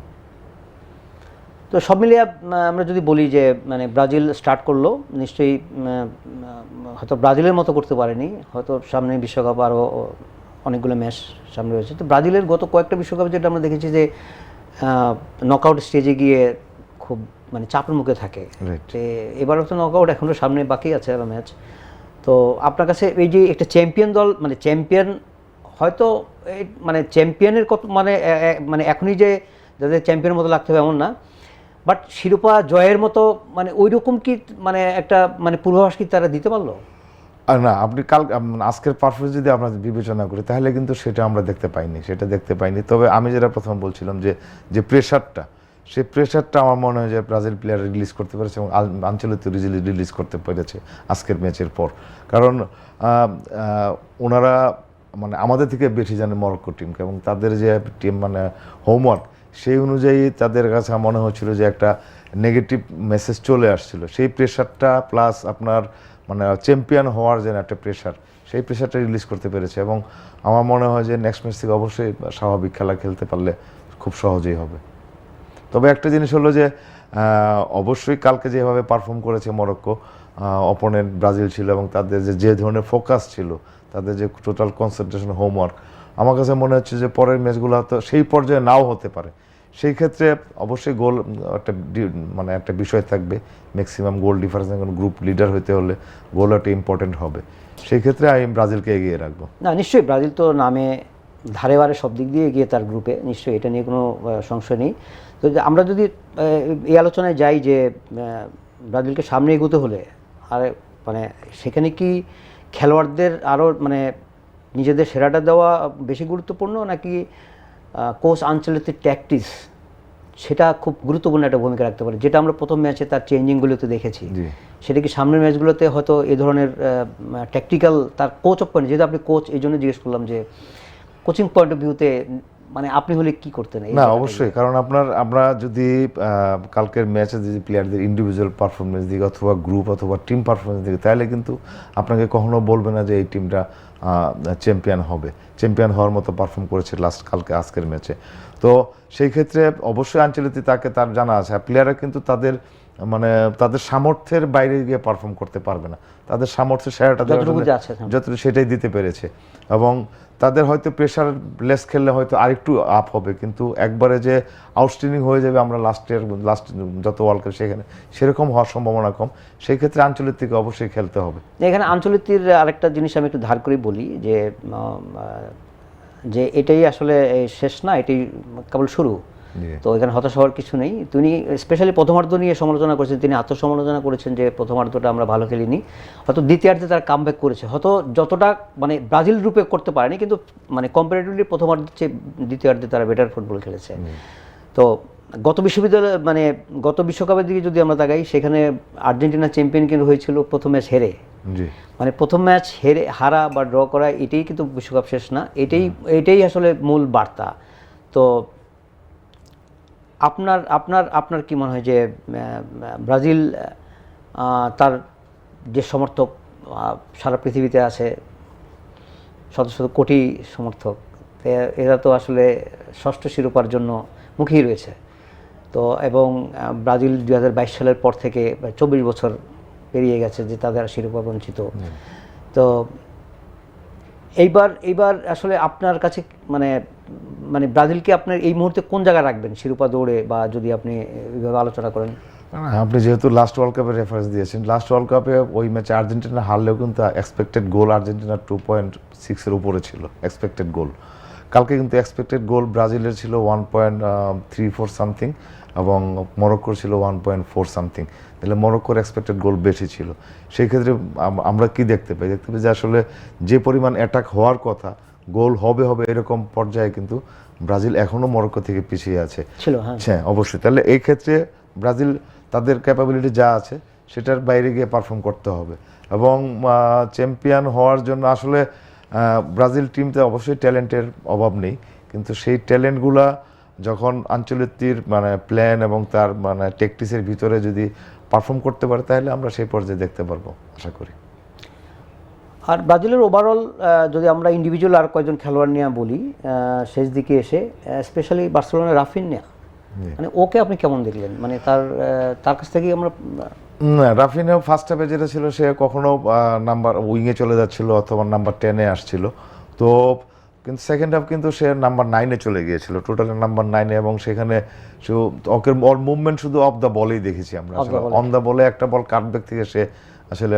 তো সব মিলিয়ে আমরা যদি বলি যে মানে ব্রাজিল স্টার্ট করলো, নিশ্চয়ই হয়তো ব্রাজিলের মতো করতে পারেনি, হয়তো সামনে বিশ্বকাপ আরও অনেকগুলো ম্যাচ সামনে রয়েছে। তো ব্রাজিলের গত কয়েকটা বিশ্বকাপে যেটা আমরা দেখেছি যে নকআউট স্টেজে গিয়ে খুব মানে চাপের মুখে থাকে। এবারও তো নকআউট এখনও সামনে বাকি আছে আরও ম্যাচ। তো আপনার কাছে এই যে একটা চ্যাম্পিয়ন দল, মানে চ্যাম্পিয়ন হয়তো মানে চ্যাম্পিয়নের কত মানে মানে এখনই যে যাদের চ্যাম্পিয়নের মতো লাগতে হবে এমন না, বাট শিরোপা জয়ের মতো মানে ওই রকম কি মানে একটা মানে পূর্বাভাস কি তারা দিতে পারলো? আর না, আপনি আজকের পারফরমেন্স যদি আমরা বিবেচনা করি তাহলে কিন্তু সেটা আমরা দেখতে পাইনি। তবে আমি যেটা প্রথম বলছিলাম যে প্রেশারটা, সেই প্রেশারটা আমার মনে হয় যে ব্রাজিল প্লেয়ার রিলিজ করতে পেরেছে এবং আঞ্চলিক রিলিজ করতে পেরেছে আজকের ম্যাচের পর। কারণ ওনারা মানে আমাদের থেকে বেশি জানে মরক্কো টিমকে, এবং তাদের যে টিম মানে হোমওয়ার্ক, সেই অনুযায়ী তাদের কাছে মনে হচ্ছিল যে একটা নেগেটিভ মেসেজ চলে আসছিল। সেই প্রেশারটা প্লাস আপনার মানে চ্যাম্পিয়ন হওয়ার যে একটা প্রেশার, সেই প্রেশারটা রিলিজ করতে পেরেছে, এবং আমার মনে হয় যে নেক্সট ম্যাচ থেকে অবশ্যই স্বাভাবিক খেলা খেলতে পারলে খুব সহজেই হবে। তবে একটা জিনিস হলো যে অবশ্যই কালকে যেভাবে পারফর্ম করেছে মরক্কো, অপোনেন্ট ব্রাজিল ছিল, এবং তাদের যে ধরনের ফোকাস ছিল, তাদের যে টোটাল কনসেন্ট্রেশন হোমওয়ার্ক, আমার কাছে মনে হচ্ছে যে পরের ম্যাচগুলো তো সেই পর্যায়ে নাও হতে পারে। সেই ক্ষেত্রে অবশ্যই গোল মানে একটা বিষয় থাকবে, ম্যাক্সিমাম গোল ডিফারেন্স, গ্রুপ লিডার হতে হলে গোল একটা ইম্পর্টেন্ট হবে। সেই ক্ষেত্রে আমি ব্রাজিলকে এগিয়ে রাখবো। না, নিশ্চয়ই ব্রাজিল তো নামে ধারে বারে সব দিক দিয়ে এগিয়ে তার গ্রুপে, নিশ্চয়ই এটা নিয়ে কোনো সংশয় নেই। তো আমরা যদি এই আলোচনায় যাই যে ব্রাজিলকে সামনে এগোতে হলে আর মানে সেখানে কি খেলোয়াড়দের আরও মানে নিজেদের সেরাটা দেওয়া বেশি গুরুত্বপূর্ণ, নাকি কোচ আঞ্চলিক ট্যাকটিক্স সেটা খুব গুরুত্বপূর্ণ একটা ভূমিকা রাখতে পারে, যেটা আমরা প্রথম ম্যাচে তার চেঞ্জিংগুলোতে দেখেছি? সেটা কি সামনের ম্যাচগুলোতে হয়তো এই ধরনের ট্যাকটিক্যাল তার কোচ অফ পয়েন্ট, যেহেতু আপনি কোচ এই জন্য জিজ্ঞেস করলাম যে কোচিং পয়েন্ট অফ ভিউতে মানে আপনি হলে কি করতেন? না, অবশ্যই, কারণ আমরা যদি কালকের ম্যাচে যদি প্লেয়ারদের ইন্ডিভিজুয়াল পারফরমেন্স দিকে অথবা গ্রুপ অথবা টিম পারফরমেন্স দিকে, তাহলে কিন্তু আপনাকে কখনো বলবে না যে এই টিমটা চ্যাম্পিয়ন হওয়ার মতো পারফর্ম করেছে কালকে আজকের ম্যাচে। তো সেই ক্ষেত্রে অবশ্যই আঞ্চলিক তার জানা আছে, প্লেয়াররা কিন্তু তাদের সামর্থ্যের বাইরে গিয়ে পারফর্ম করতে পারবে না, তাদের সামর্থ্যের সেরাটা যতটুকু সেটাই দিতে পেরেছে, এবং তাদের হয়তো প্রেশার লেস খেললে হয়তো আরেকটু আপ হবে, কিন্তু একবারে যে আউটস্ট্যান্ডিং হয়ে যাবে আমরা লাস্ট যত ওয়ার্ল্ড কাপ সেখানে সেরকম হওয়ার সম্ভাবনা কম। সেই ক্ষেত্রে আঞ্চলিক থেকে অবশ্যই খেলতে হবে। এখানে আঞ্চলিকের আরেকটা জিনিস আমি একটু ধার করে বলি যে এটাই আসলে শেষ না, এটাই কেবল শুরু। তো এখানে হতাশ হওয়ার কিছু নেই। তিনি স্পেশালি প্রথমার্ধ নিয়ে সমালোচনা করেছেন, তিনি আত্মসমালোচনা করেছেন যে প্রথমার্ধটা আমরা ভালো খেলিনি, হয়তো দ্বিতীয়ার্ধে তারা কামব্যাক করেছে, হয়তো যতটা মানে ব্রাজিল রূপে করতে পারেনি, কিন্তু মানে কম্পারেটিভলি প্রথমার্ধের চেয়ে দ্বিতীয়ার্ধে তারা বেটার ফুটবল খেলেছে। তো গত গত বিশ্বকাপের দিকে যদি আমরা তাকাই, সেখানে আর্জেন্টিনা চ্যাম্পিয়ন কিন্তু হয়েছিল প্রথম ম্যাচ হেরে। জি, মানে প্রথম ম্যাচ হারা বা ড্র করা, এটাই কিন্তু বিশ্বকাপ শেষ না, এটাই আসলে মূল বার্তা। তো আপনার আপনার আপনার কি মনে হয় যে ব্রাজিল তার যে সমর্থক সারা পৃথিবীতে আছে, শত শত কোটি সমর্থক, এরা তো আসলে ষষ্ঠ শিরোপার জন্য মুখী রয়েছে। তো এবং ব্রাজিল 2022 সালের পর থেকে 24 বছর পেরিয়ে গেছে যে তাদের শিরোপা বঞ্চিত। তো এইবার আসলে আপনার কাছে মানে মানে ব্রাজিলকে আপনার এই মুহূর্তে কোন জায়গায় রাখবেন শিরোপা দৌড়ে, বা যদি আপনি এইভাবে আলোচনা করেন? আপনি যেহেতু লাস্ট ওয়ার্ল্ড কাপের রেফারেন্স দিয়েছেন, লাস্ট ওয়ার্ল্ড কাপে ওই ম্যাচে আর্জেন্টিনা হারলেও কিন্তু এক্সপেক্টেড গোল আর্জেন্টিনা 2.6 উপরে ছিল এক্সপেক্টেড গোল। কালকে কিন্তু এক্সপেক্টেড গোল ব্রাজিলের ছিল 1.34 সামথিং এবং মরক্কোর ছিল 1.4 সামথিং। তাহলে মরক্কোর এক্সপেক্টেড গোল বেশি ছিল। সেই ক্ষেত্রে আমরা কি দেখতে পাই যে আসলে যে পরিমাণ অ্যাটাক হওয়ার কথা, গোল হবে এরকম পর্যায়ে কিন্তু ব্রাজিল এখনও মরক্কো থেকে পিছিয়ে আছে। হ্যাঁ, অবশ্যই। তাহলে এই ক্ষেত্রে ব্রাজিল তাদের ক্যাপাবিলিটি যা আছে সেটার বাইরে গিয়ে পারফর্ম করতে হবে এবং চ্যাম্পিয়ন হওয়ার জন্য আসলে ব্রাজিল টিমতে অবশ্যই ট্যালেন্টের অভাব নেই, কিন্তু সেই ট্যালেন্টগুলা যখন আঞ্চলিকটির প্ল্যান এবং তার ট্যাকটিক্সের ভিতরে যদি পারফর্ম করতে পারে, তাহলে আমরা সেই পর্যায়ে দেখতে পারবো আশা করি। আর ব্রাজিলের ওভারঅল যদি আমরা ইন্ডিভিজুয়াল আর কয়েকজন খেলোয়াড় নিয়ে বলি, শেষ দিকে এসে স্পেশালি বার্সেলোনার রাফিনিয়া, মানে ওকে আপনি কেমন দেখলেন? মানে তার কাছ থেকে আমরা রাফিনিয়া ফার্স্ট হাফে যেটা ছিল, সে কখনো নাম্বার উইংয়ে চলে যাচ্ছিল অথবা নাম্বার 10-এ আসছিল। তো কিন্তু সেকেন্ড হাফ কিন্তু সে নাম্বার 9-এ চলে গিয়েছিল, টোটালি নাম্বার 9-এ, এবং সেখানে ওর মুভমেন্ট শুধু অফ দ্য বলেই দেখেছি আমরা। অন দ্য বলে একটা বল কাটব্যাক থেকে সে আসলে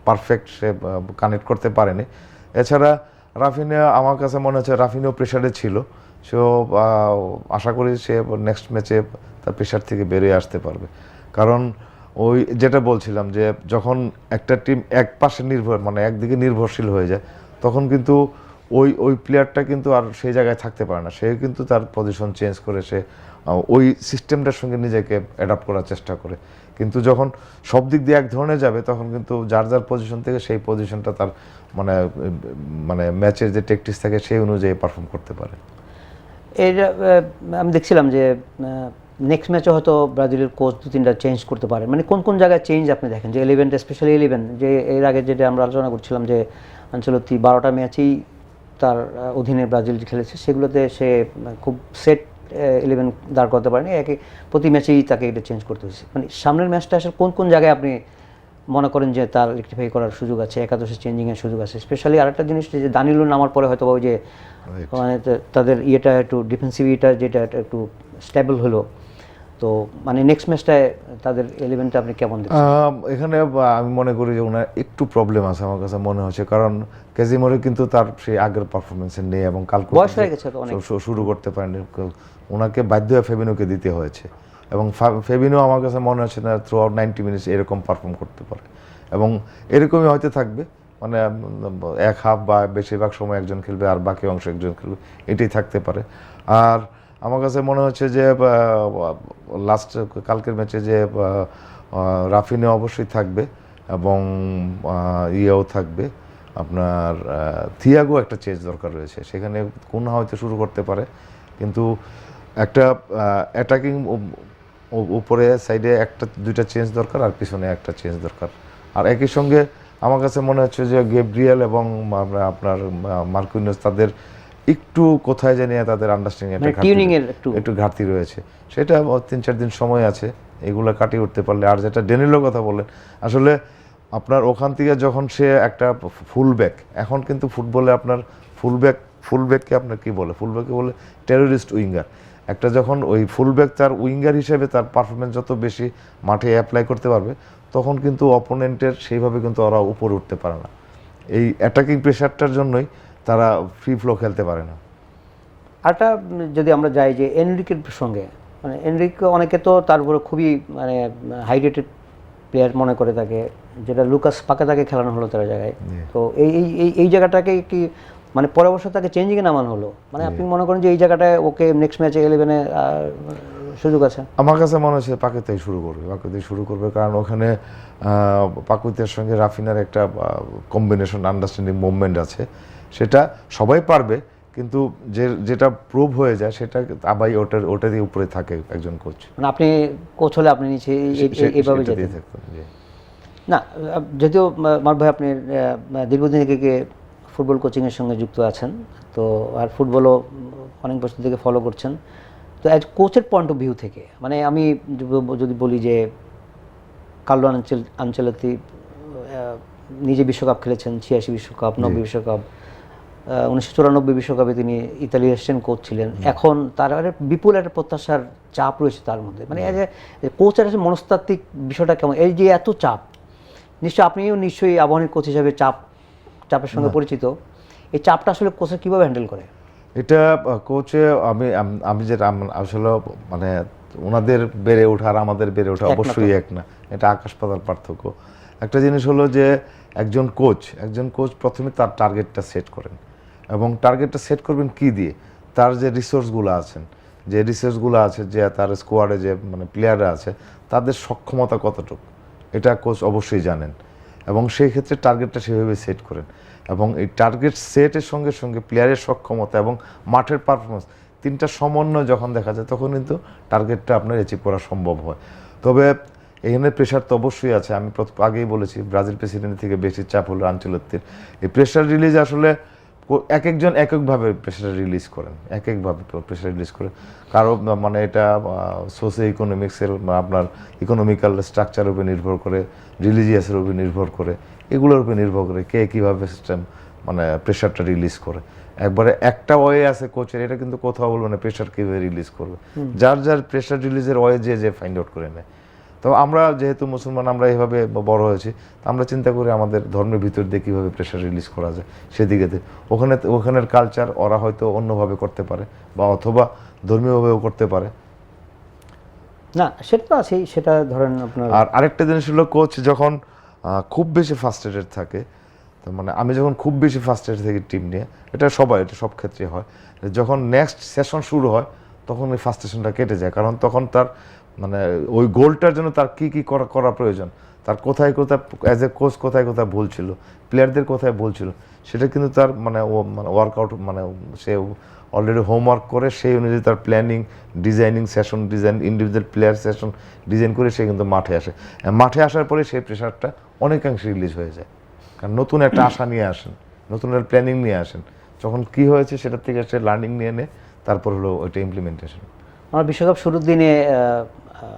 পারফেক্ট সে কানেক্ট করতে পারেনি। এছাড়া রাফিনিয়া, আমার কাছে মনে হচ্ছে রাফিনিয়াও প্রেশারে ছিল। সো আশা করি সে নেক্সট ম্যাচে তার প্রেশার থেকে বেরিয়ে আসতে পারবে। কারণ ওই যেটা বলছিলাম যে যখন একটা টিম এক পাশে একদিকে নির্ভরশীল হয়ে যায়, তখন কিন্তু ওই প্লেয়ারটা কিন্তু আর সেই জায়গায় থাকতে পারে না। সে কিন্তু তার পজিশন চেঞ্জ করে সে ওই সিস্টেমটার সঙ্গে নিজেকে অ্যাডাপ্ট করার চেষ্টা করে। কিন্তু যখন সব দিক দিয়ে এক ধরনের যাবে, তখন কিন্তু যার পজিশন থেকে সেই পজিশনটা তার ম্যাচের যে ট্যাকটিক্স থাকে সেই অনুযায়ী পারফর্ম করতে পারে। এটা আমি দেখছিলাম যে নেক্সট ম্যাচে হয়তো ব্রাজিলের কোচ 2-3টা চেঞ্জ করতে পারে। মানে কোন জায়গায় চেঞ্জ আপনি দেখেন যে 11টা, স্পেশালি 11, যে এর আগে যেটা আমরা আলোচনা করছিলাম যে আঞ্চলিক 12টা ম্যাচেই তার অধীনে ব্রাজিল খেলেছে, সেগুলোতে সে খুব সেট 11 দাঁড় করতে পারেনি, প্রতি ম্যাচেই তাকে এটা চেঞ্জ করতে হয়েছে। মানে সামনের ম্যাচটা আসলে কোন জায়গায় আপনি মনে করেন যে তার রেকটিফাই করার সুযোগ আছে, একাদশে চেঞ্জিংয়ের সুযোগ আছে? স্পেশালি আরেকটা জিনিস যে দানিলো নামার পরে হয়তো ওই যে তাদের ইয়েটা একটু ডিফেন্সিভ যেটা একটু স্টেবল হলো। তো নেক্সট ম্যাচটায় তাদের 11টা আপনি কেমন দেখছেন? এখানে আমি মনে করি যে ওনার একটু প্রবলেম আছে আমার কাছে মনে হচ্ছে, কারণ ক্যাজিমোরে কিন্তু তার সেই আগের পারফরমেন্সে নেই এবং কালকে বয়স হয়ে গেছে তো অনেক, শুরু করতে পারেনি। ওনাকে বাধ্য হয়ে ফেবিনোকে দিতে হয়েছে এবং ফেবিনো আমার কাছে মনে হচ্ছে না থ্রু আউট 90 মিনিটস এরকম পারফর্ম করতে পারে, এবং এরকমই হয়তো থাকবে। এক হাফ বা বেশিরভাগ সময় একজন খেলবে আর বাকি অংশ একজন খেলবে, এটাই থাকতে পারে। আর আমার কাছে মনে হচ্ছে যে লাস্ট কালকের ম্যাচে যে রাফিনিয়া অবশ্যই থাকবে এবং ইয়েও থাকবে, আপনার থিয়াগো একটা চেঞ্জ দরকার রয়েছে। সেখানে কোন হয়তো শুরু করতে পারে, কিন্তু একটা অ্যাটাকিং উপরে সাইডে দুইটা চেঞ্জ দরকার, আর পিছনে একটা চেঞ্জ দরকার। আর একই সঙ্গে আমার কাছে মনে হচ্ছে যে গ্যাব্রিয়েল এবং আপনার মার্কুইনোস, তাদের একটু কোথায় জানিয়ে তাদের আন্ডারস্ট্যান্ডিং একটু ঘাটতি রয়েছে। সেটা 3-4 দিন সময় আছে, এগুলো কাটিয়ে উঠতে পারলে। আর যেটা ড্যানিলোর কথা বললেন, আসলে আপনার ওখান থেকে যখন সে একটা ফুলব্যাক, এখন কিন্তু ফুটবলে আপনার ফুলব্যাককে আপনার কি বলে, ফুলব্যাককে বলে টেররিস্ট উইঙ্গার। একটা যখন ওই ফুলব্যাক তার উইঙ্গার হিসেবে তার পারফরমেন্স যত বেশি মাঠে অ্যাপ্লাই করতে পারবে, তখন কিন্তু অপোনেন্টের সেইভাবে কিন্তু ওরা উপরে উঠতে পারে না। এই অ্যাটাকিং প্রেশারটার জন্যই তারা ফ্রি ফ্লো খেলতে পারে না। আরটা যদি আমরা যাই যে এনরিকের সঙ্গে, এনরিকে অনেকে তো তার উপরে খুবই হাই রেটেড প্লেয়ার মনে করে থাকে, যেটা লুকাস পাকেতাকে খেলানো হলো তার জায়গায়। তো এই জায়গাটাকে কি পরে অবশ্য তাকে চেঞ্জিংয়ে নামানো হলো, আপনি মনে করেন যে এই জায়গাটায় ওকে নেক্সট ম্যাচে 11-এ সুযোগ আছে? আমার কাছে মনে হচ্ছে পাকুইতাই শুরু করবে, কারণ ওখানে পাকুইতার সঙ্গে রাফিনার একটা কম্বিনেশন আন্ডারস্ট্যান্ডিং মুভমেন্ট আছে, সেটা সবাই পারবে, কিন্তু যেটা প্রুভ হয়ে যায় সেটা আবার ওটারই উপরে থাকে একজন কোচ। মানে আপনি কোচ হলে আপনি নিচে এইভাবে যেতেন? না, যদিও মার ভাই আপনি দীর্ঘদিন থেকে ফুটবল কোচিংয়ের সঙ্গে যুক্ত আছেন, তো আর ফুটবলও অনেক বছর থেকে ফলো করছেন, তো অ্যাজ কোচের পয়েন্ট অফ ভিউ থেকে, মানে আমি যদি বলি যে কার্লো আনচেলত্তি নিজে বিশ্বকাপ খেলেছেন, 86 বিশ্বকাপ, 90 বিশ্বকাপ, 1994 বিশ্বকাপে তিনি ইতালির অ্যাসিস্ট্যান্ট কোচ ছিলেন। এখন তার বিপুল একটা প্রত্যাশার চাপ রয়েছে তার মধ্যে, মানে কোচের মনস্তাত্ত্বিক বিষয়টা কেমন? এই যে এত চাপ, আপনিও নিশ্চয়ই আবাহনীর কোচ হিসাবে চাপের সঙ্গে পরিচিত, এই চাপটা আসলে কোচে কীভাবে হ্যান্ডেল করে? এটা কোচে আমি যেটা আসলে মানে ওনাদের বেড়ে ওঠা আর আমাদের বেড়ে ওঠা অবশ্যই এক না, এটা আকাশ পাতাল পার্থক্য। একটা জিনিস হলো যে একজন কোচ প্রথমে তার টার্গেটটা সেট করেন, এবং টার্গেটটা সেট করবেন কি দিয়ে? তার যে রিসোর্সগুলো আছে, যে তার স্কোয়াডে যে মানে প্লেয়াররা আছে, তাদের সক্ষমতা কতটুকু, এটা কোচ অবশ্যই জানেন, এবং সেই ক্ষেত্রে টার্গেটটা সেভাবে সেট করেন। এবং এই টার্গেট সেটের সঙ্গে সঙ্গে প্লেয়ারের সক্ষমতা এবং মাঠের পারফরমেন্স, তিনটা সমন্বয় যখন দেখা যায়, তখন কিন্তু টার্গেটটা আপনার অ্যাচিভ করা সম্ভব হয়। তবে এখানে প্রেশার তো অবশ্যই আছে। আমি আগেই বলেছি, ব্রাজিল প্রেসিডেন্ট থেকে বেশি চাপ হলো আনচেলত্তির। এই প্রেশার রিলিজ আসলে একজন এককভাবে প্রেশার রিলিজ করেন, কারো মানে এটা সোশিও ইকোনমিক্সের আপনার ইকোনমিক্যাল স্ট্রাকচারের উপর নির্ভর করে, রিলিজিয়াসের উপর নির্ভর করে, এগুলোর উপর নির্ভর করে কে কীভাবে সিস্টেম মানে প্রেশারটা রিলিজ করে। একবারে একটা ওয়ে আছে কোচের, এটা কিন্তু কোথাও বলবো না প্রেশার কীভাবে রিলিজ করবে, যার প্রেশার রিলিজের ওয়ে যে ফাইন্ড আউট করে নেয়। তো আমরা যেহেতু মুসলমান, আমরা এইভাবে বড় হয়েছি, তো আমরা চিন্তা করি আমাদের ধর্মের ভিতর দিয়ে কীভাবে প্রেশার রিলিজ করা যায় সেদিকেতে। ওখানের কালচার ওরা হয়তো অন্যভাবে করতে পারে, বা অথবা ধর্মীয়ভাবেও করতে পারে। না, সেটা তো আছেই, সেটা ধরেন আপনার। আর আরেকটা জিনিস হলো, কোচ যখন খুব বেশি ফার্স্ট্রেটেড থাকে, তো মানে আমি যখন খুব বেশি ফার্স্ট্রেটেড থাকি টিম নিয়ে, এটা সব ক্ষেত্রে হয়, যখন নেক্সট সেশন শুরু হয় তখন ওই ফার্স্ট্রেশনটা কেটে যায়, কারণ তখন তার মানে ওই গোলটার জন্য তার কি করা প্রয়োজন, তার কোথায় অ্যাজ এ কোচ কোথায় ভুল ছিল, প্লেয়ারদের কোথায় ভুল ছিল, সেটা কিন্তু তার মানে ওয়ার্কআউট মানে সে অলরেডি হোমওয়ার্ক করে সেই অনুযায়ী তার planning, session design, individual player session design করে সে কিন্তু মাঠে আসার পরে সেই প্রেশারটা অনেকাংশে রিলিজ হয়ে যায়, কারণ নতুন একটা আশা নিয়ে আসেন, নতুন একটা প্ল্যানিং নিয়ে আসেন, যখন কি হয়েছে সেটার থেকে সে লার্নিং নিয়ে নেয়, তারপর হলো ওইটা ইমপ্লিমেন্টেশন। আমার বিশ্বকাপ শুরুর দিনে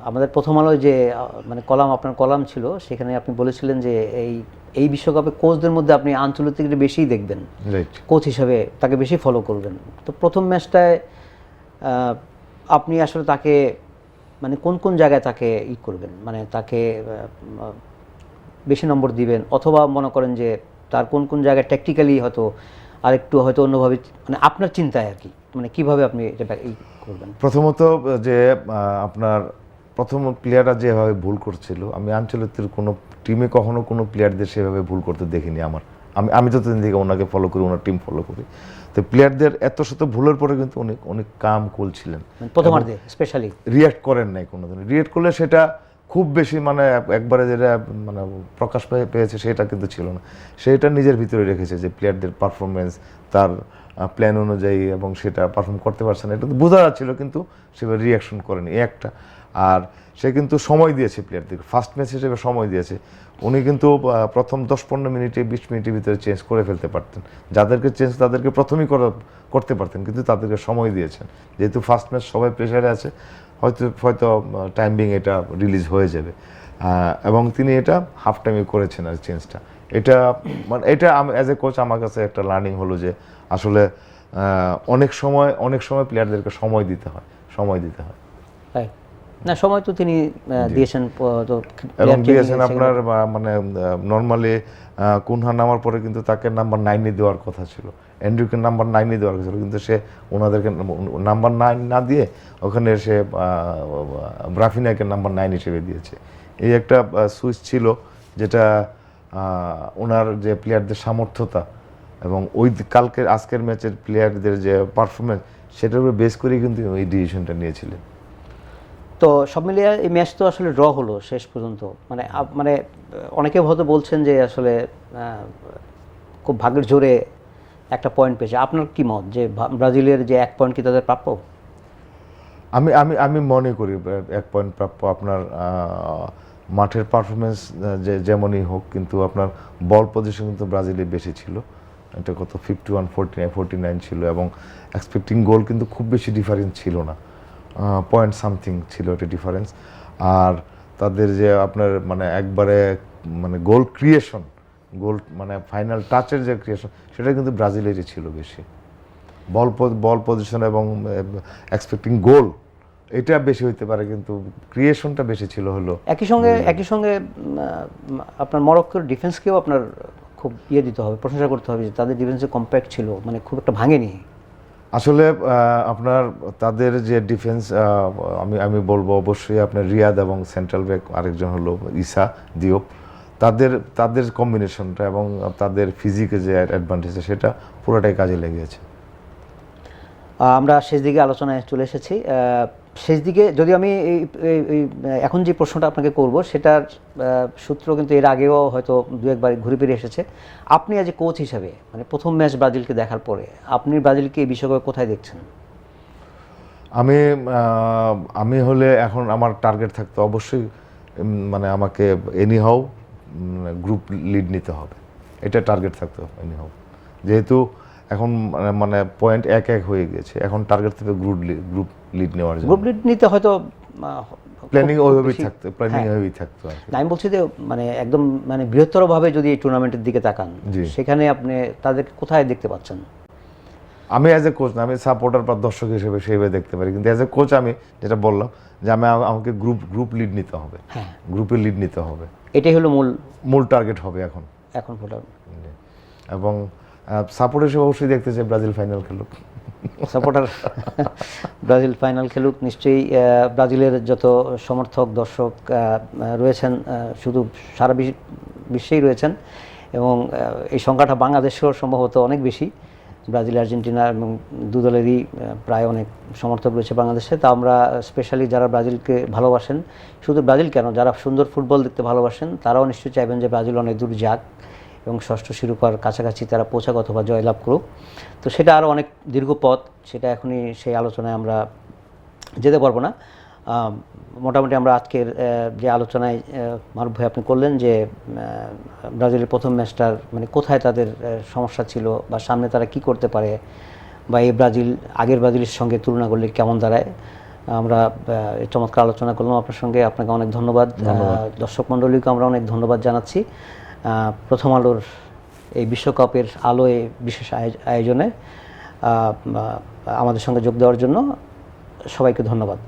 আমাদের প্রথম আলোয় যে মানে আপনার কলাম ছিল, সেখানে আপনি বলেছিলেন যে এই বিশ্বকাপে কোচদের মধ্যে আপনি আনচেলত্তিকে বেশিই দেখবেন, কোচ হিসাবে তাকে বেশি ফলো করবেন। তো প্রথম ম্যাচটায় আপনি আসলে তাকে মানে কোন জায়গায় তাকে করবেন, মানে তাকে বেশি নম্বর দিবেন, অথবা মনে করেন যে তার কোন জায়গায় ট্যাকটিক্যালি হয়তো আরেকটু হয়তো অন্যভাবে, মানে আপনার চিন্তায় আর কি, মানে কিভাবে আপনি এটা করবেন? প্রথমত যে আপনার প্রথম প্লেয়াররা যেভাবে ভুল করছিল, আমি আনচেলত্তির কোনো টিমে কখনো কোনো প্লেয়ারদের সেভাবে ভুল করতে দেখিনি। আমি যতদিন থেকে ওনাকে ফলো করি, ওনার টিম ফলো করি, তো প্লেয়ারদের এত শত ভুলের পরে কিন্তু অনেক কাম কুল ছিলেন, প্রথমার্ধে স্পেশালি রিঅ্যাক্ট করেন নাই কোনোদিন। রিঅ্যাক্ট করলে সেটা খুব বেশি মানে একবারে যেটা মানে প্রকাশ পেয়েছে সেটা কিন্তু ছিল না, সেটা নিজের ভিতরে রেখেছে যে প্লেয়ারদের পারফরমেন্স তার প্ল্যান অনুযায়ী এবং সেটা পারফর্ম করতে পারছে না, এটা তো বোঝা যাচ্ছিল, কিন্তু সেভাবে রিয়াকশন করেনি একটা। আর সে কিন্তু সময় দিয়েছে প্লেয়ারদেরকে, ফার্স্ট ম্যাচ হিসেবে সময় দিয়েছে। উনি কিন্তু প্রথম 10-15 মিনিটে 20 মিনিটের ভিতরে চেঞ্জ করে ফেলতে পারতেন, যাদেরকে তাদেরকে প্রথমেই করতে পারতেন, কিন্তু তাদেরকে সময় দিয়েছেন, যেহেতু ফার্স্ট ম্যাচ সবাই প্রেশারে আছে, হয়তো টাইমিং এটা রিলিজ হয়ে যাবে, এবং তিনি এটা হাফ টাইমে করেছেন আর চেঞ্জটা। এটা অ্যাজ এ কোচ আমার কাছে একটা লার্নিং হলো যে আসলে অনেক সময় প্লেয়ারদেরকে সময় দিতে হয়। না, সময় তো তিনি দিয়েছেন, এবং দিয়েছেন আপনার মানে নর্মালি কুনহা নামার পরে কিন্তু তাকে নাম্বার 9 দেওয়ার কথা ছিল, অ্যান্ড্রুকে নাম্বার 9 দেওয়ার কথা ছিল, কিন্তু সে ওনাদেরকে নাম্বার 9 না দিয়ে ওখানে সে রাফিনাকে নাম্বার 9 হিসেবে দিয়েছে। এই একটা সুইচ ছিল, যেটা ওনার যে প্লেয়ারদের সামর্থ্যতা এবং আজকের ম্যাচের প্লেয়ারদের যে পারফরমেন্স, সেটার উপর বেস করেই কিন্তু এই ডিসিশনটা নিয়েছিলেন। তো সব মিলিয়ে এই ম্যাচ তো আসলে ড্র হলো শেষ পর্যন্ত, মানে মানে অনেকে হয়তো বলছেন যে আসলে খুব ভাগ্যের জোরে একটা পয়েন্ট পেয়েছে। আপনার কি মত যে ব্রাজিলের যে 1 পয়েন্ট কি তাদের প্রাপ্য? আমি আমি আমি মনে করি 1 পয়েন্ট প্রাপ্য। আপনার মাঠের পারফরমেন্স যেমনই হোক, কিন্তু আপনার বল পজিশন কিন্তু ব্রাজিলের বেশি ছিল। এটা কত 51-49 ছিল, এবং এক্সপেক্টিং গোল কিন্তু খুব বেশি ডিফারেন্স ছিল না, পয়েন্ট সামথিং ছিল এটা ডিফারেন্স। আর তাদের যে আপনার মানে একবারে মানে গোল ক্রিয়েশন, গোল মানে ফাইনাল টাচের যে ক্রিয়েশন, সেটা কিন্তু ব্রাজিলেরই ছিল বেশি। বল পজিশন এবং এক্সপেক্টিং গোল এটা বেশি হইতে পারে, কিন্তু ক্রিয়েশনটা বেশি ছিল হলো। একই সঙ্গে আপনার মরক্কোর ডিফেন্সকেও আপনার খুব দিতে হবে, প্রশংসা করতে হবে যে তাদের ডিফেন্সে কম্প্যাক্ট ছিল, মানে খুব একটা ভাঙেনি। আসলে আপনার তাদের যে ডিফেন্স, আমি বলবো অবশ্যই আপনার রিয়াদ এবং সেন্ট্রাল ব্যাক আরেকজন হলো ইসা দিওপ, তাদের কম্বিনেশনটা এবং তাদের ফিজিকে যে অ্যাডভান্টেজ সেটা পুরোটাই কাজে লেগেছে। আমরা শেষ দিকে আলোচনায় চলে এসেছি। শেষ দিকে যদি আমি এই এখন যে প্রশ্নটা আপনাকে করব, সেটার সূত্র কিন্তু এর আগেও হয়তো 2-1 বার ঘুরে ফিরে এসেছে। আপনি আজ কোচ হিসাবে, মানে প্রথম ম্যাচ ব্রাজিলকে দেখার পরে আপনি ব্রাজিলকে এই বিশ্বকাপে কোথায় দেখছেন? আমি হলে এখন আমার টার্গেট থাকতো অবশ্যই, মানে আমাকে এনিহাউ গ্রুপ লিড নিতে হবে, এটা টার্গেট থাকতো এনিহাউ। যেহেতু এখন মানে পয়েন্ট 1-1 হয়ে গেছে, এখন টার্গেট থেকে গ্রুপ লিড নেওয়ার জন্য। গ্রুপ লিড নিতে হয়তো প্ল্যানিং ওইভাবেই থাকতো। আমি বলছি যে মানে একদম মানে বৃহত্তরভাবে যদি এই টুর্নামেন্টের দিকে তাকান, সেখানে আপনি তাদেরকে কোথায় দেখতে পাচ্ছেন? আমি অ্যাজ এ কোচ না, আমি সাপোর্টার বা দর্শক হিসেবে সেইভাবে দেখতে পারি, কিন্তু অ্যাজ এ কোচ আমি যেটা বললাম যে আমাকে গ্রুপ লিড নিতে হবে, গ্রুপে লিড নিতে হবে, এটাই হলো মূল টার্গেট হবে এখন। এবং সাপোর্ট হিসেবে অবশ্যই দেখতে চাই ব্রাজিল ফাইনাল খেলুক। সাপোর্টার ব্রাজিল ফাইনাল খেলুক নিশ্চয়ই। ব্রাজিলের যত সমর্থক দর্শক রয়েছেন, শুধু সারা বিশ্বেই রয়েছেন, এবং এই সংখ্যাটা বাংলাদেশেও সম্ভবত অনেক বেশি। ব্রাজিল আর্জেন্টিনা এবং দু দলেরই প্রায় অনেক সমর্থক রয়েছে বাংলাদেশে। তা আমরা স্পেশালি যারা ব্রাজিলকে ভালোবাসেন, শুধু ব্রাজিল কেন, যারা সুন্দর ফুটবল দেখতে ভালোবাসেন, তারাও নিশ্চয়ই চাইবেন যে ব্রাজিল অনেক দূর যাক এবং ষষ্ঠ শিরোপার কাছাকাছি তারা পৌঁছাক অথবা জয়লাভ করুক। তো সেটা আরও অনেক দীর্ঘ পথ, সেটা এখনই সেই আলোচনায় আমরা যেতে পারবো না। মোটামুটি আমরা আজকের যে আলোচনায় মারুফ ভাই আপনি করলেন যে ব্রাজিলের প্রথম ম্যাচটার মানে কোথায় তাদের সমস্যা ছিল বা সামনে তারা কি করতে পারে, বা এই ব্রাজিল আগের ব্রাজিলের সঙ্গে তুলনা করলে কেমন দাঁড়ায়, আমরা চমৎকার আলোচনা করলাম আপনার সঙ্গে। আপনাকে অনেক ধন্যবাদ। দর্শক মণ্ডলীকে আমরা অনেক ধন্যবাদ জানাচ্ছি প্রথম আলোর এই বিশ্বকাপের আলোয় বিশেষ আয়োজনে আমাদের সঙ্গে যোগ দেওয়ার জন্য। সবাইকে ধন্যবাদ।